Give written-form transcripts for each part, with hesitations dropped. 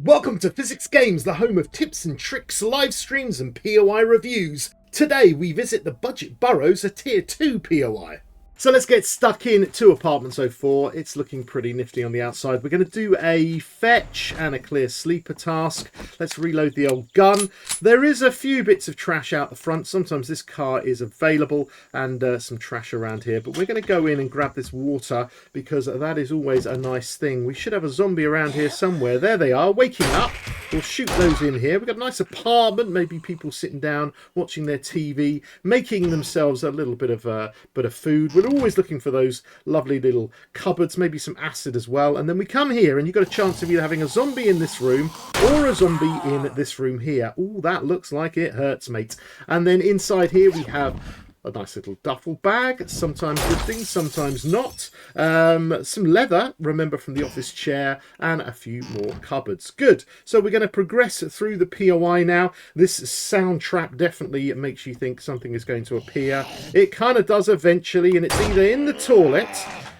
Welcome to Physics Games, the home of tips and tricks, live streams and POI reviews. Today we visit the Budget Burrows, a Tier 2 POI. So let's get stuck in to Apartment 04. It's looking pretty nifty on the outside. We're going to do a fetch and a clear sleeper task. Let's reload the old gun. There is a few bits of trash out the front. Sometimes this car is available and some trash around here. But we're going to go in and grab this water because that is always a nice thing. We should have a zombie around here somewhere. There they are, waking up. We'll shoot those in here. We've got a nice apartment. Maybe people sitting down, watching their TV, making themselves a little bit of food. We're always looking for those lovely little cupboards, maybe some acid as well. And then we come here and you've got a chance of either having a zombie in this room or a zombie in this room here. Oh, that looks like it hurts, mate. And then inside here we have a nice little duffel bag, sometimes good things, sometimes not. Some leather, remember, from the office chair, and a few more cupboards. Good. So we're going to progress through the POI now. This sound trap definitely makes you think something is going to appear. It kind of does eventually, and it's either in the toilet,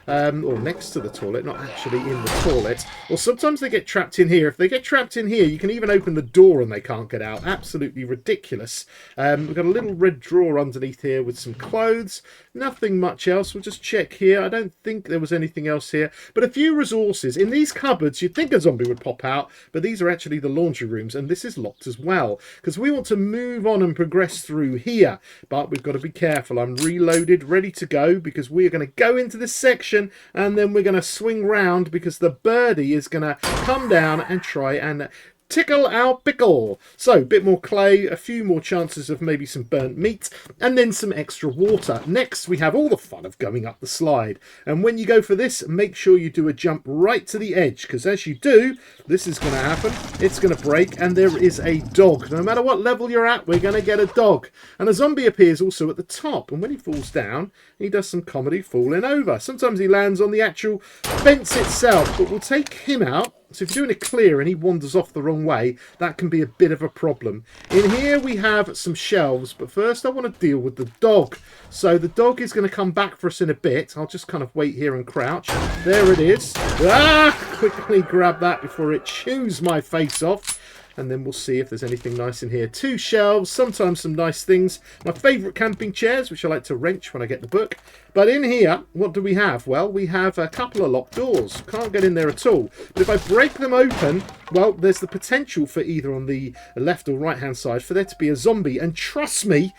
or next to the toilet, not actually in the toilet, or sometimes they get trapped in here. If they get trapped in here, you can even open the door and they can't get out. Absolutely ridiculous. We've got a little red drawer underneath here with some clothes. Nothing much else. We'll just check here. I don't think there was anything else here, but a few resources. In these cupboards, you'd think a zombie would pop out, but these are actually the laundry rooms, and this is locked as well, because we want to move on and progress through here, but we've got to be careful. I'm reloaded, ready to go, because we are going to go into this section and then we're going to swing round because the birdie is going to come down and try and tickle our pickle. So, a bit more clay, a few more chances of maybe some burnt meat, and then some extra water. Next, we have all the fun of going up the slide. And when you go for this, make sure you do a jump right to the edge, because as you do, this is going to happen. It's going to break, and there is a dog. No matter what level you're at, we're going to get a dog. And a zombie appears also at the top, and when he falls down, he does some comedy falling over. Sometimes he lands on the actual fence itself, but we'll take him out. So if you're doing a clear and he wanders off the wrong way, that can be a bit of a problem. In here we have some shelves, but first I want to deal with the dog. So the dog is going to come back for us in a bit. I'll just kind of wait here and crouch. There it is. Ah! Quickly grab that before it chews my face off. And then we'll see if there's anything nice in here. 2 shelves, sometimes some nice things. My favourite camping chairs, which I like to wrench when I get the book. But in here, what do we have? Well, we have a couple of locked doors. Can't get in there at all. But if I break them open, well, there's the potential for either on the left or right-hand side for there to be a zombie. And trust me,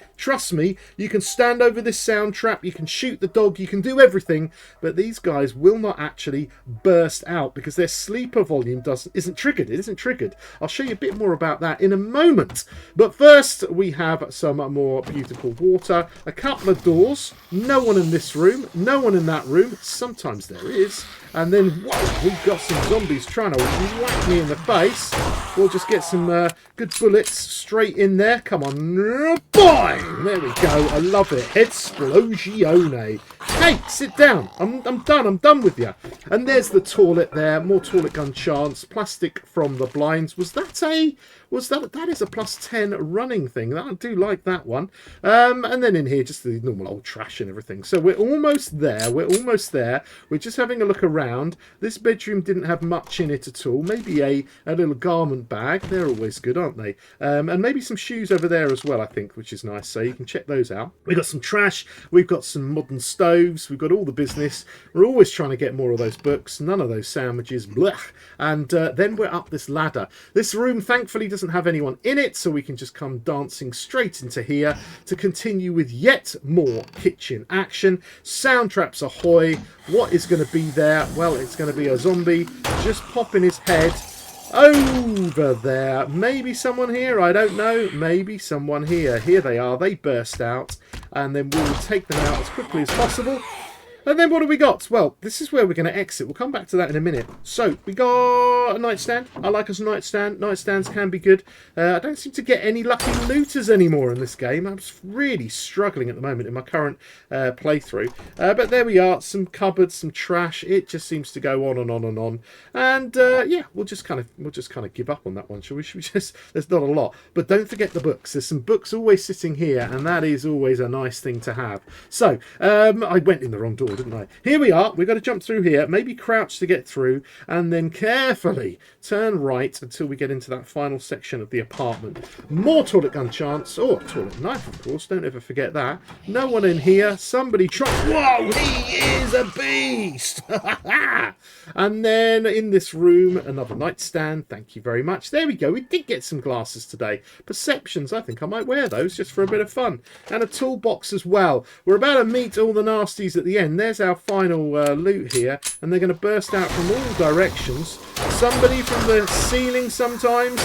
you can stand over this sound trap, you can shoot the dog, you can do everything. But these guys will not actually burst out because their sleeper volume isn't triggered. It isn't triggered. I'll show you a bit more about that in a moment. But first, we have some more beautiful water. A couple of doors. No one in this room. No one in that room. Sometimes there is. And then, whoa, we've got some zombies trying to whack me in the face. We'll just get some good bullets straight in there. Come on. Boing! There we go. I love it. Explosione. Hey, sit down. I'm done. I'm done with you. And there's the toilet there. More toilet gun chance. Plastic from the blinds. That is a +10 running thing. I do like that one. And then in here, just the normal old trash and everything. So we're almost there. We're almost there. We're just having a look around. This bedroom didn't have much in it at all. Maybe a little garment bag. They're always good, aren't they? And maybe some shoes over there as well, I think, which is nice. So you can check those out. We've got some trash. We've got some modern stoves. We've got all the business. We're always trying to get more of those books. None of those sandwiches. Blech. And then we're up this ladder. This room, thankfully, doesn't have anyone in it, so we can just come dancing straight into here to continue with yet more kitchen action. Sound traps ahoy. What is going to be there? Well, it's going to be a zombie just popping his head over there. Maybe someone here, I don't know. Maybe someone here. Here they are. They burst out, and then we will take them out as quickly as possible. And then what have we got? Well, this is where we're going to exit. We'll come back to that in a minute. So, we got a nightstand. I like us a nightstand. Nightstands can be good. I don't seem to get any lucky looters anymore in this game. I'm really struggling at the moment in my current playthrough. But there we are. Some cupboards, some trash. It just seems to go on and on and on. And yeah, we'll just kind of give up on that one, shall we? There's not a lot. But don't forget the books. There's some books always sitting here, and that is always a nice thing to have. So, I went in the wrong door. before, didn't I? Here we are. We've got to jump through here, maybe crouch to get through, and then carefully turn right until we get into that final section of the apartment. More toilet gun chance. Oh, toilet knife, of course. Don't ever forget that. No one in here. Somebody try. Whoa, he is a beast! And then in this room, another nightstand. Thank you very much. There we go. We did get some glasses today. Perceptions. I think I might wear those just for a bit of fun. And a toolbox as well. We're about to meet all the nasties at the end. There's our final loot here. And they're going to burst out from all directions. Somebody from the ceiling sometimes.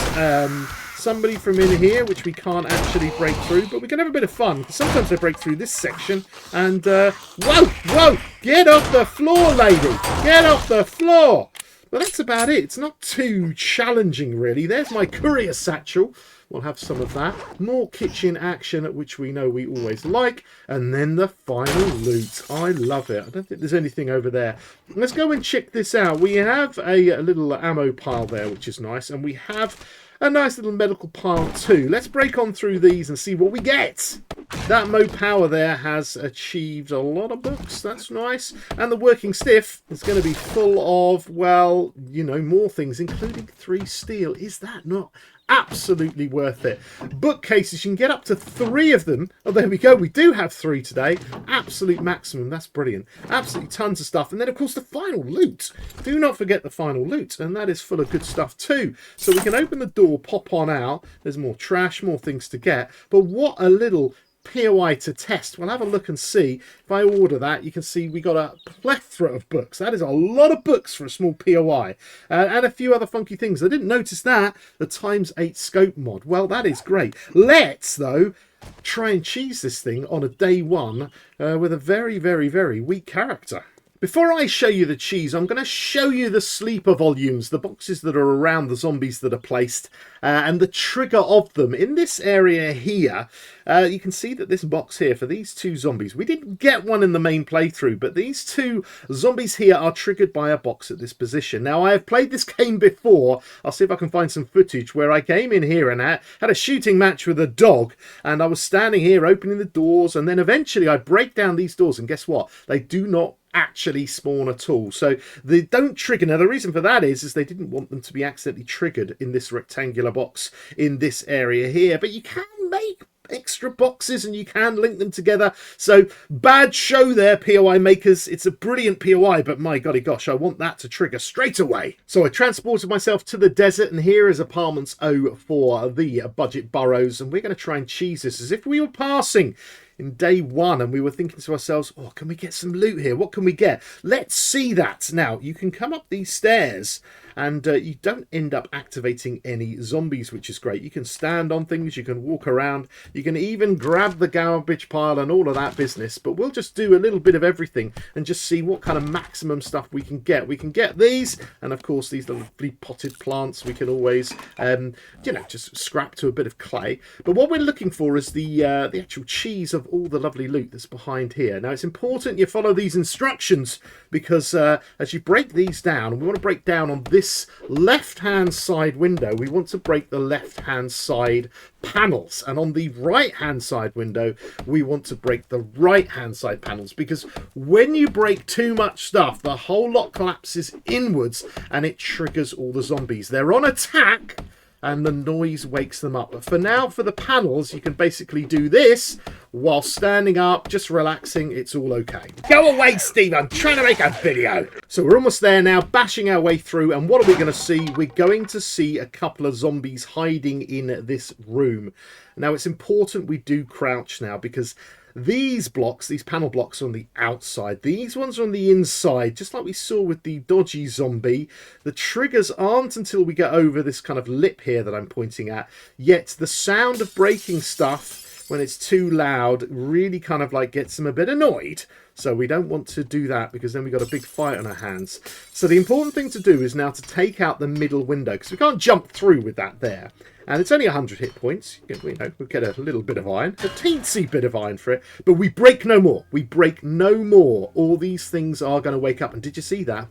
Somebody from in here, which we can't actually break through, but we can have a bit of fun. Sometimes they break through this section, and whoa, get off the floor, lady, get off the floor. Well, that's about it. It's not too challenging, really. There's my courier satchel. We'll have some of that. More kitchen action, which we know we always like. And then the final loot. I love it. I don't think there's anything over there. Let's go and check this out. We have a little ammo pile there, which is nice. And we have a nice little medical pile too. Let's break on through these and see what we get. That Mo Power there has achieved a lot of books. That's nice. And the working stiff is going to be full of, well, you know, more things, including 3 steel. Is that not absolutely worth it? Bookcases, you can get up to 3 of them. Oh, there we go. We do have 3 today. Absolute maximum. That's brilliant. Absolutely tons of stuff. And then, of course, the final loot. Do not forget the final loot. And that is full of good stuff too. So we can open the door, pop on out. There's more trash, more things to get. But what a little POI to test. We'll have a look and see. If I order that, you can see we got a plethora of books. That is a lot of books for a small POI. And a few other funky things. I didn't notice that. The ×8 scope mod. Well, that is great. Let's, though, try and cheese this thing on a day 1 with a very, very, very weak character. Before I show you the cheese, I'm going to show you the sleeper volumes, the boxes that are around the zombies that are placed, and the trigger of them. In this area here, you can see that this box here, for these 2 zombies, we didn't get one in the main playthrough, but these 2 zombies here are triggered by a box at this position. Now, I have played this game before. I'll see if I can find some footage where I came in here and had a shooting match with a dog, and I was standing here opening the doors, and then eventually I break down these doors, and guess what? They do not actually spawn at all, so they don't trigger. Now the reason for that is they didn't want them to be accidentally triggered in this rectangular box in this area here, but you can make extra boxes and you can link them together. So bad show there, POI makers. It's a brilliant POI, but my golly gosh, I want that to trigger straight away. So I transported myself to the desert, and here is apartments 0 for the Budget Burrows, and we're going to try and cheese this as if we were passing in day 1 and we were thinking to ourselves, oh, can we get some loot here? What can we get? Let's see that. Now, you can come up these stairs and you don't end up activating any zombies, which is great. You can stand on things, you can walk around, you can even grab the garbage pile and all of that business, but we'll just do a little bit of everything and just see what kind of maximum stuff we can get. We can get these, and of course these lovely potted plants we can always, you know, just scrap to a bit of clay. But what we're looking for is the actual cheese of all the lovely loot that's behind here. Now, it's important you follow these instructions because as you break these down, and we want to break down on this left-hand side window, we want to break the left-hand side panels, and on the right-hand side window, we want to break the right-hand side panels, because when you break too much stuff, the whole lot collapses inwards and it triggers all the zombies. They're on attack, and the noise wakes them up. But for now, for the panels, you can basically do this while standing up, just relaxing. It's all okay. Go away, Steve. I'm trying to make a video. So we're almost there now, bashing our way through. And what are we going to see? We're going to see a couple of zombies hiding in this room. Now, it's important we do crouch now, because these blocks, these panel blocks, are on the outside. These ones are on the inside, just like we saw with the dodgy zombie. The triggers aren't until we get over this kind of lip here that I'm pointing at. Yet the sound of breaking stuff when it's too loud really kind of like gets them a bit annoyed. So we don't want to do that, because then we've got a big fight on our hands. So the important thing to do is now to take out the middle window, because we can't jump through with that there. And it's only 100 hit points. You know, we'll get a little bit of iron, a teensy bit of iron for it. But we break no more. We break no more. All these things are going to wake up. And did you see that?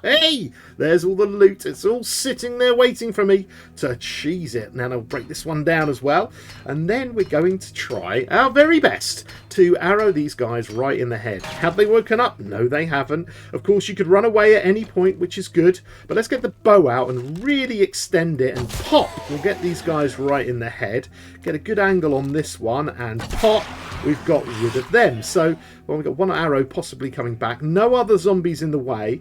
Hey, there's all the loot. It's all sitting there waiting for me to cheese it. Now I'll break this one down as well. And then we're going to try our very best to arrow these guys right in the head. Have they woken up? No, they haven't. Of course, you could run away at any point, which is good. But let's get the bow out and really extend it and pop. We'll get these guys right in the head. Get a good angle on this one and pop. We've got rid of them. So, well, we've got one arrow possibly coming back. No other zombies in the way.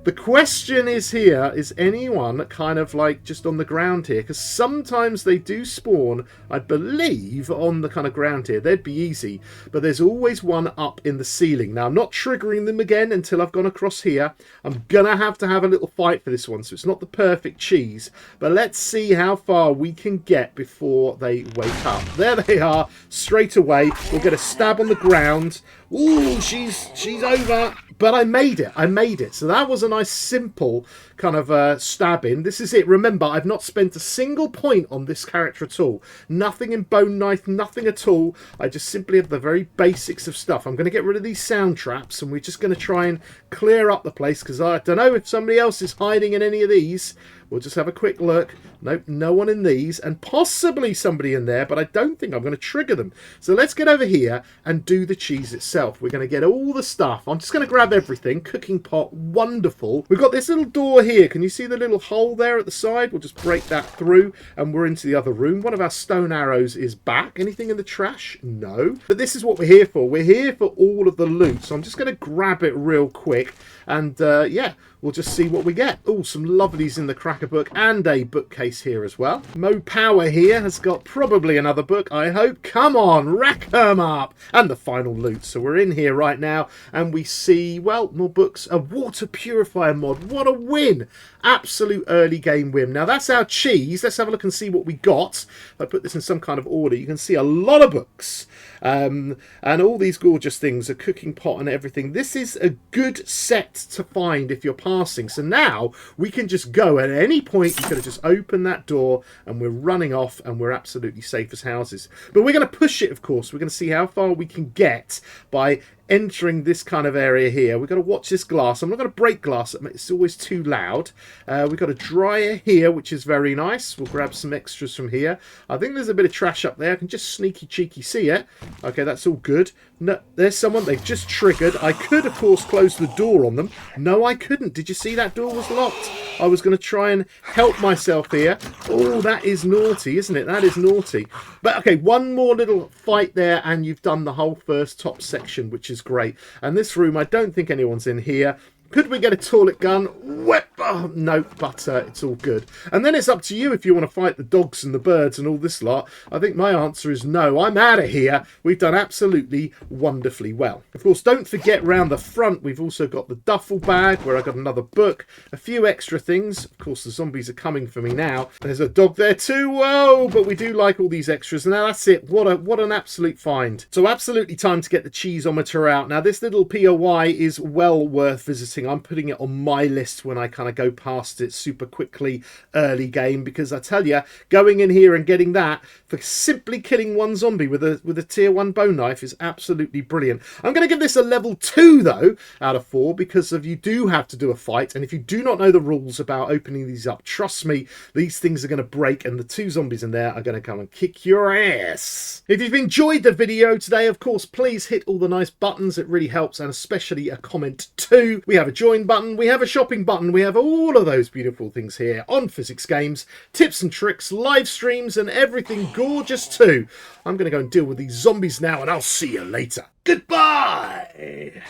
The question is here, is anyone kind of like just on the ground here? Because sometimes they do spawn, I believe, on the kind of ground here. They'd be easy. But there's always one up in the ceiling. Now, I'm not triggering them again until I've gone across here. I'm going to have a little fight for this one. So it's not the perfect cheese. But let's see how far we can get before they wake up. There they are, straight away. We'll get a stab on the ground. Ooh, she's over. But I made it. I made it. So that was a nice, simple kind of stabbing. This is it. Remember, I've not spent a single point on this character at all. Nothing in bone knife, nothing at all. I just simply have the very basics of stuff. I'm going to get rid of these sound traps, and we're just going to try and clear up the place, because I don't know if somebody else is hiding in any of these. We'll just have a quick look. Nope, no one in these, and possibly somebody in there, but I don't think I'm going to trigger them. So let's get over here and do the cheese itself. We're going to get all the stuff. I'm just going to grab everything. Cooking pot, wonderful. We've got this little door here. Can you see the little hole there at the side? We'll just break that through, and we're into the other room. One of our stone arrows is back. Anything in the trash? No. But this is what we're here for. We're here for all of the loot. So I'm just going to grab it real quick, and yeah, we'll just see what we get. Oh, some lovelies in the cracker book and a bookcase here as well. Mo Power here has got probably another book, I hope. Come on, rack 'em up. And the final loot. So we're in here right now and we see, well, more books. A water purifier mod. What a win. Absolute early game win. Now that's our cheese. Let's have a look and see what we got. If I put this in some kind of order, you can see a lot of books. And all these gorgeous things, a cooking pot and everything. This is a good set to find if you're passing. So now we can just go at any point. You could have just opened that door and we're running off and we're absolutely safe as houses. But we're going to push it, of course. We're going to see how far we can get by entering this kind of area here. We've got to watch this glass. I'm not going to break glass. It's always too loud. We've got a dryer here, which is very nice. We'll grab some extras from here. I think there's a bit of trash up there. I can just sneaky cheeky see it. Okay, that's all good. No, there's someone. They've just triggered. I could, of course, close the door on them. No, I couldn't. Did you see that door was locked? I was going to try and help myself here. Oh, that is naughty, isn't it? That is naughty. But, okay, one more little fight there, and you've done the whole first top section, which is great. And this room, I don't think anyone's in here. Could we get a toilet gun? Oh, no, but it's all good. And then it's up to you if you want to fight the dogs and the birds and all this lot. I think my answer is no. I'm out of here. We've done absolutely wonderfully well. Of course, don't forget round the front, we've also got the duffel bag where I got another book, a few extra things. Of course, the zombies are coming for me now. There's a dog there too. Whoa, but we do like all these extras. And now that's it. What an absolute find. So absolutely time to get the cheeseometer out. Now, this little POI is well worth visiting. I'm putting it on my list when I kind of go past it super quickly early game, because I tell you, going in here and getting that for simply killing one zombie with a tier 1 bone knife is absolutely brilliant. I'm going to give this a level 2 though out of 4, because you do have to do a fight, and if you do not know the rules about opening these up, trust me, these things are going to break, and the 2 zombies in there are going to come and kick your ass. If you've enjoyed the video today, of course, please hit all the nice buttons. It really helps, and especially a comment too. We have a join button, we have a shopping button, we have all of those beautiful things here on Physics Games, tips and tricks, live streams, and everything gorgeous too. I'm going to go and deal with these zombies now, and I'll see you later. Goodbye!